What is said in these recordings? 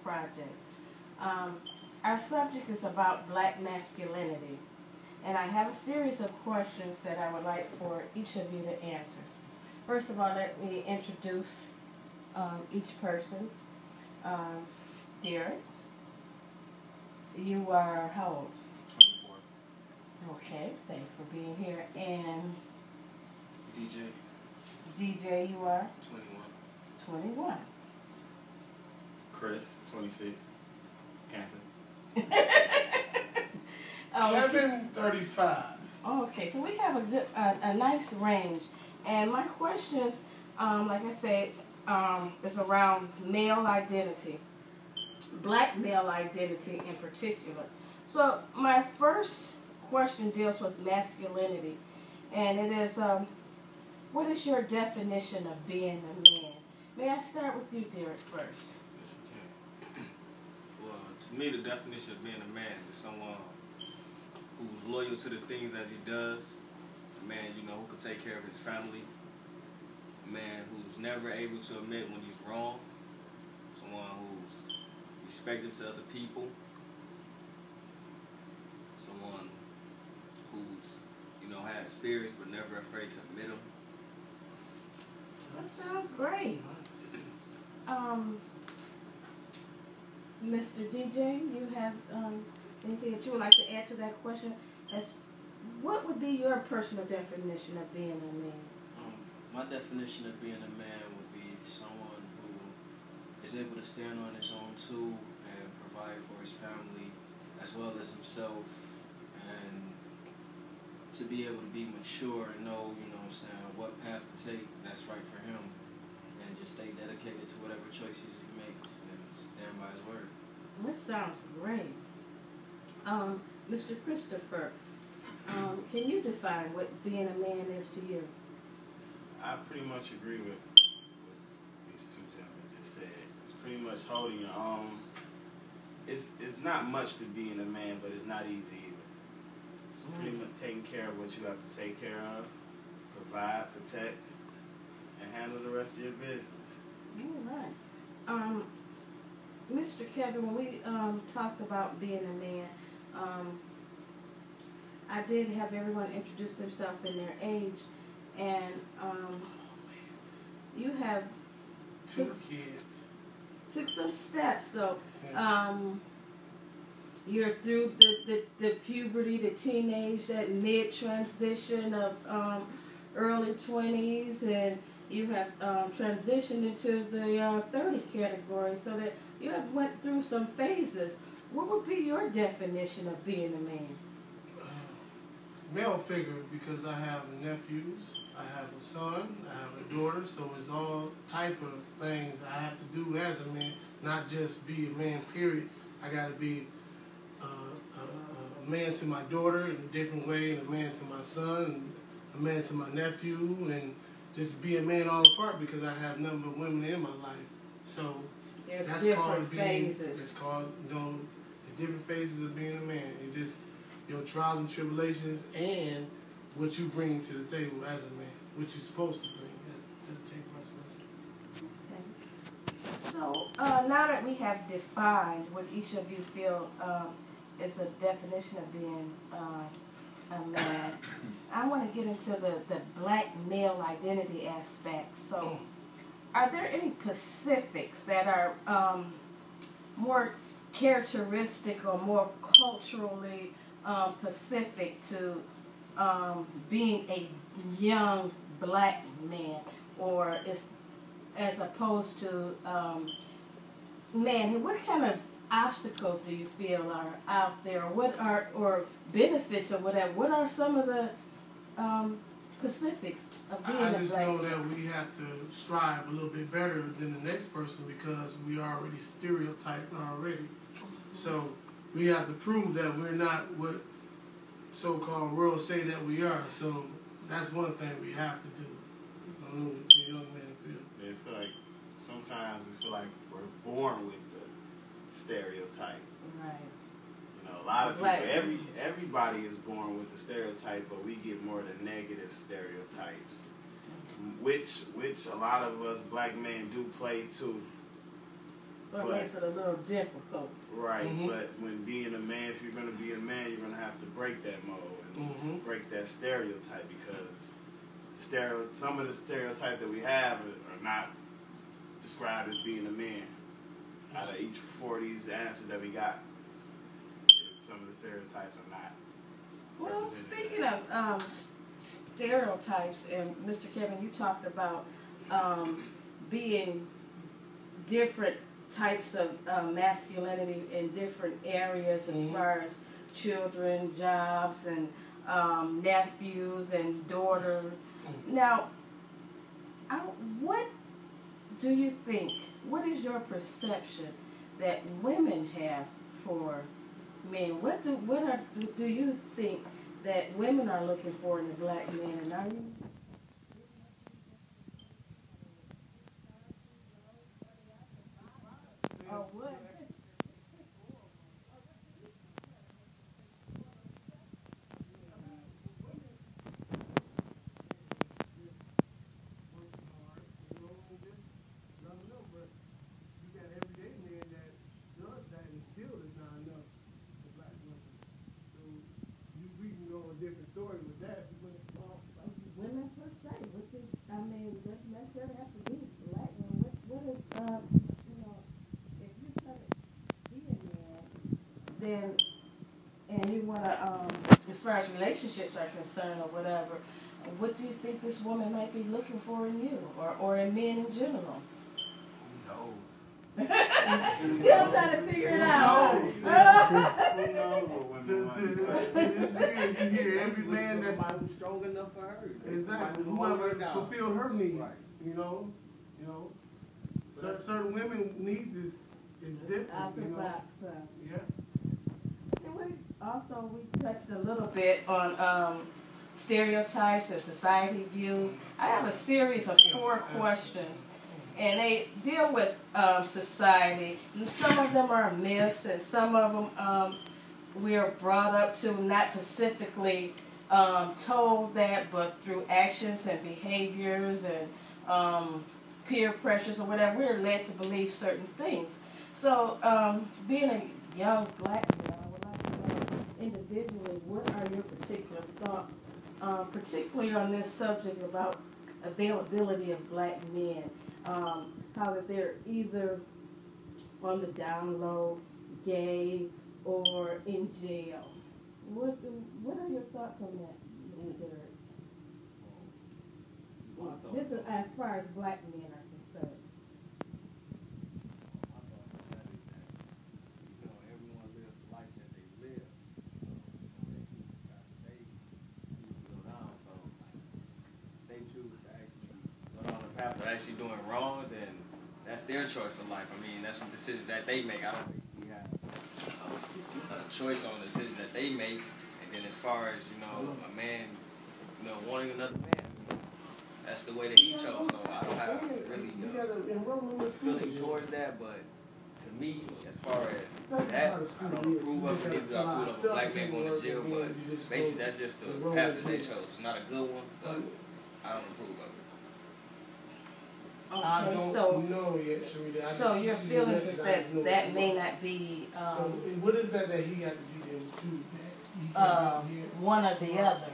project. Our subject is about black masculinity, and I have a series of questions that I would like for each of you to answer. First of all, let me introduce each person. Derek, you are how old? 24. Okay, thanks for being here. And DJ. DJ, you are? 21. 21. Chris, 26. Cancer. Kevin, 35. Okay, so we have a nice range. And my questions, like I said, is around male identity, black male identity in particular. So my first question deals with masculinity, and it is, what is your definition of being a man? May I start with you, Derek, first? Yes, you can. Well, to me, the definition of being a man is someone who's loyal to the things that he does. A man, who can take care of his family. A man who's never able to admit when he's wrong. Someone who's respectful to other people. Someone who's, has fears but never afraid to admit them. That sounds great. Mr. DJ, you have anything that you would like to add to that question? What would be your personal definition of being a man? My definition of being a man would be someone who is able to stand on his own too and provide for his family as well as himself, and to be able to be mature and know, what path to take that's right for him, and just stay dedicated to whatever choices he makes and stand by his word. That sounds great. Mr. Christopher, can you define what being a man is to you? I pretty much agree with these two gentlemen just said. It's pretty much holding your own. It's not much to being a man, but it's not easy either. It's pretty much taking care of what you have to take care of, provide, protect, and handle the rest of your business. All right. Mr. Kevin, when we talked about being a man, I did have everyone introduce themselves in their age, and you have Two kids. Took some steps. So you're through the puberty, the teenage, that mid-transition of early 20s, and you have transitioned into the 30 category, so that you have went through some phases. What would be your definition of being a man? Male figure, because I have nephews, I have a son, I have a daughter, so it's all type of things I have to do as a man, not just be a man, period. I got to be a man to my daughter in a different way, and a man to my son, and a man to my nephew, and just be a man all apart, because I have nothing but women in my life. So There's that's different called being, phases. it's called, it's different phases of being a man. It just, your trials and tribulations and what you bring to the table as a man, what you're supposed to bring to the table as a man. So now that we have defined what each of you feel is a definition of being a man, I want to get into the black male identity aspect. So are there any specifics that are more characteristic or more culturally specific to being a young black man, or as opposed to man? What kind of obstacles do you feel are out there, or benefits or whatever? What are some of the specifics of being a black man? I just know that we have to strive a little bit better than the next person, because we are already stereotyped already. So we have to prove that we're not what so-called world say that we are. So that's one thing we have to do. I don't know what the young man feel. They feel like sometimes we feel like we're born with the stereotype. Right. A lot of people, everybody is born with the stereotype, but we get more of the negative stereotypes, which a lot of us black men do play too. What makes it a little difficult. Right, but when being a man, if you're going to be a man, you're going to have to break that mold and break that stereotype, because some of the stereotypes that we have are not described as being a man. Out of each 4 of these answers that we got, some of the stereotypes are not. Well, speaking of stereotypes, and Mr. Kevin, you talked about being different types of masculinity in different areas as far as children, jobs, and nephews and daughters. Now, what do you think, what is your perception that women have for men? What do you think that women are looking for in a black man? And are you? Oh, what? Different story with that. Women per se, which is, I mean, doesn't necessarily have to be black. What is, you know, if you try to be a man, then, and you want to, as far as relationships are concerned or whatever, what do you think this woman might be looking for in you, or in men in general? Still trying to figure it out. This year, you hear every man that's strong enough for her. Exactly. Whoever fulfill her needs. You know. Certain women needs is different. Out the box. Yeah. And also we touched a little bit on stereotypes and society views. I have a series of 4 questions. And they deal with society. And some of them are myths, and some of them we are brought up to, not specifically told that, but through actions and behaviors and peer pressures or whatever, we're led to believe certain things. So being a young black man, I would like to know individually, what are your particular thoughts, particularly on this subject about availability of black men? How that they're either on the down low, gay, or in jail. What are your thoughts on that, Mr. This is as far as black men are concerned. Everyone lives the life that they live. They choose to actually go down the path of actually doing wrong, then that's their choice of life. I mean, that's a decision that they make. I don't think we have a choice on the decision that they make. And then as far as, a man, wanting another man, that's the way that he chose. So I don't have really feeling towards that. But to me, as far as that, I don't approve of it. Neither do I approve of a black man going to jail. But basically, that's just the path that they chose. It's not a good one, but I don't approve of it. Okay, so your feelings is that may not be so what is that he got to be there with one or the other.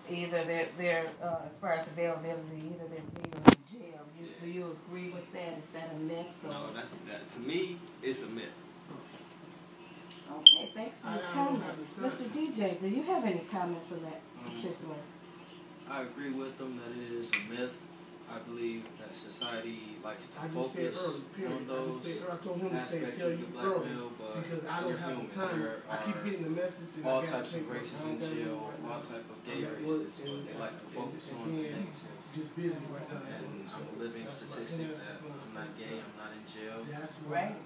Either they're as far as availability, either they're free or in jail. Do you agree with that? Is that a myth? No, that to me, it's a myth. Okay, thanks for your comment. Mr. DJ, do you have any comments on that particular? I agree with them that it is a myth. I believe that society likes to focus on those aspects of the black male, but because I don't have the time. I keep getting the message. All types of races in jail, all type of gay races, but they like to focus on the negative. Just busy right now. And I'm a living statistic that I'm not gay, I'm not in jail. That's right.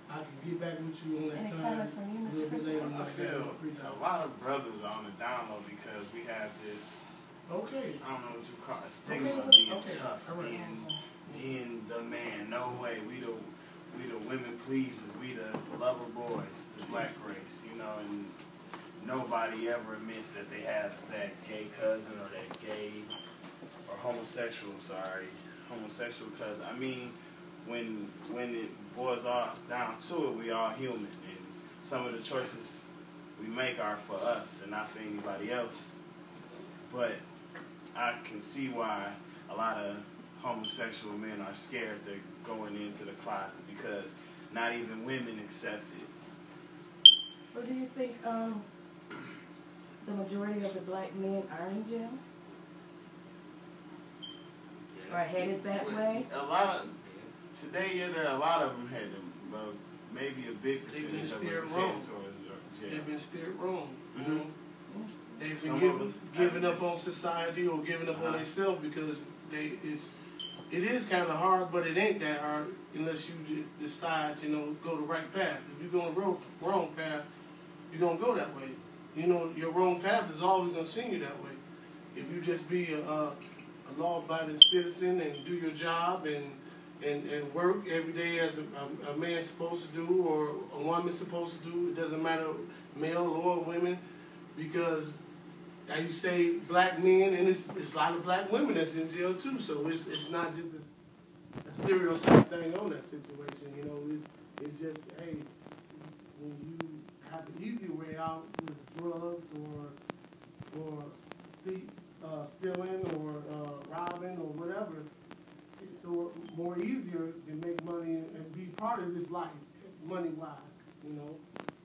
I can get back with you on that time. I feel a lot of brothers are on the down low because we have this. Okay. I don't know what you call it, stigma of being tough, being the man. No way. We the women pleasers. We the lover boys, the black race, and nobody ever admits that they have that gay cousin or that gay or homosexual cousin. I mean, when boils all down to it, we all human, and some of the choices we make are for us and not for anybody else. But I can see why a lot of homosexual men are scared they're going into the closet, because not even women accept it. But do you think the majority of the black men are in jail? Or headed that way? A lot of today, yeah, there are a lot of them headed, but maybe a big They've been percentage of steered us is wrong. headed towards jail. They've been steered wrong. You Mhm. know? They've Some been of us giving have up this- on society or giving up on Uh-huh. themselves because it is kind of hard, but it ain't that hard unless you decide, you know, go the right path. If you go the wrong path, you're going to go that way. You know, your wrong path is always going to send you that way. If you just be a law-abiding citizen and do your job and work every day as a man's supposed to do or a woman's supposed to do, it doesn't matter male or women, because as you say, black men, and it's a lot of black women that's in jail too, so it's not just a stereotype thing on that situation, you know, it's just, hey, when you have an easier way out with drugs or stealing or robbing or whatever, it's so more easier to make money and be part of this life, money-wise, you know.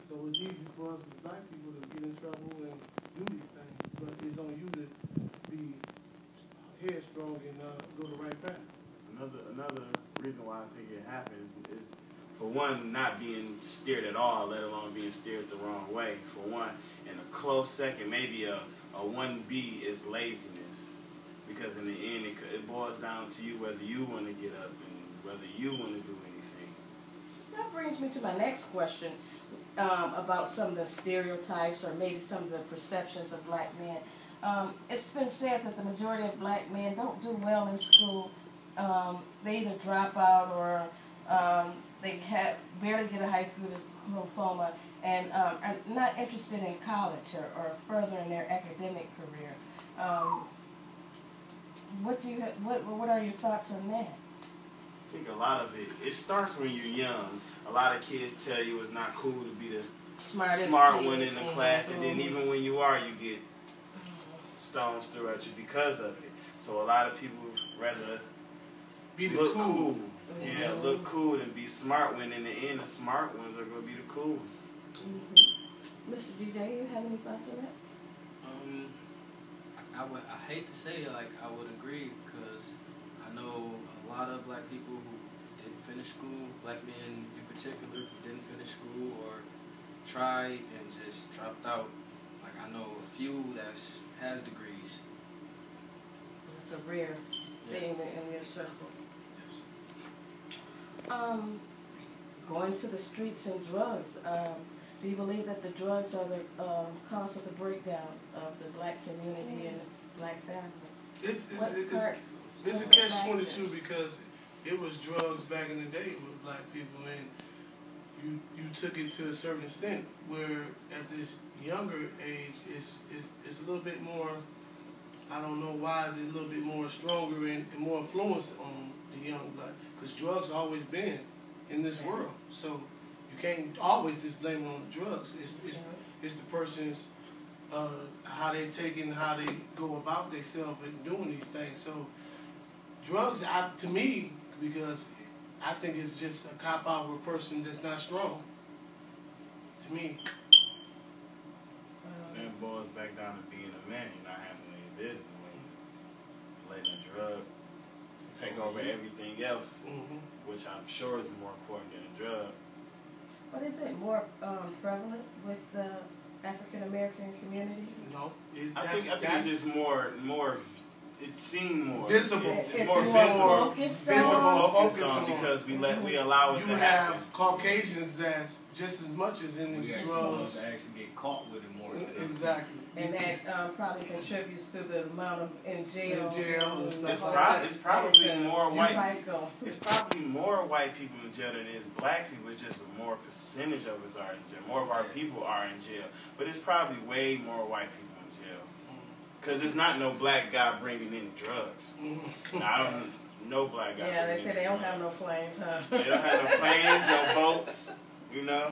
So it's easy for us as black people to get in trouble and do these things, but it's on you to be headstrong and go the right path. Another reason why I think it happens is, for one, not being steered at all, let alone being steered the wrong way. For one, and a close second, maybe a 1B is laziness, because in the end it boils down to you whether you want to get up and whether you want to do anything. That brings me to my next question about some of the stereotypes or maybe some of the perceptions of black men. It's been said that the majority of black men don't do well in school. They either drop out or they barely get a high school diploma and are not interested in college or further in their academic career. What are your thoughts on that? I think a lot of it starts when you're young. A lot of kids tell you it's not cool to be the smart one in the class, and then even when you are, you get stones thrown at you because of it. So a lot of people rather look cool. Yeah, look cool and be smart, when in the end the smart ones are going to be the cool ones. Mr. DJ, you have any thoughts on that? I hate to say it, like, I would agree, because I know a lot of black people who didn't finish school, black men in particular, who didn't finish school or tried and just dropped out. Like, I know a few that has degrees. It's a rare thing in your circle. Yes. Going to the streets and drugs. Do you believe that the drugs are the cause of the breakdown of the black community and the black family? It's a catch-22 because it was drugs back in the day with black people, and you took it to a certain extent, where at this younger age it's a little bit more, I don't know why, is it a little bit more stronger and more influence on the young black, because drugs always been in this world, so you can't always just blame it on the drugs. It's the person's how they take it and how they go about themselves and doing these things. So drugs, to me, because I think it's just a cop out with a person that's not strong. To me. And it boils back down to being a man. You're not handling your business when you're letting a drug take over everything else, which I'm sure is more important than a drug. But is it more prevalent with the African American community? No, I think it's just more. It seemed more visible. It's more visible. Focused on because we allow it you to have happen. Caucasians that's just as much as in these drugs. To actually get caught with it more. Exactly. And that probably contributes to the amount of in jail and stuff It's probably more white. Cycle. It's probably more white people in jail than it is black people. It's just a more percentage of us are in jail. More of our people are in jail, but it's probably way more white people in jail. Because there's not no black guy bringing in drugs. Now, No black guy. Yeah, they say they don't have no planes, huh? They don't have no planes, no boats, you know.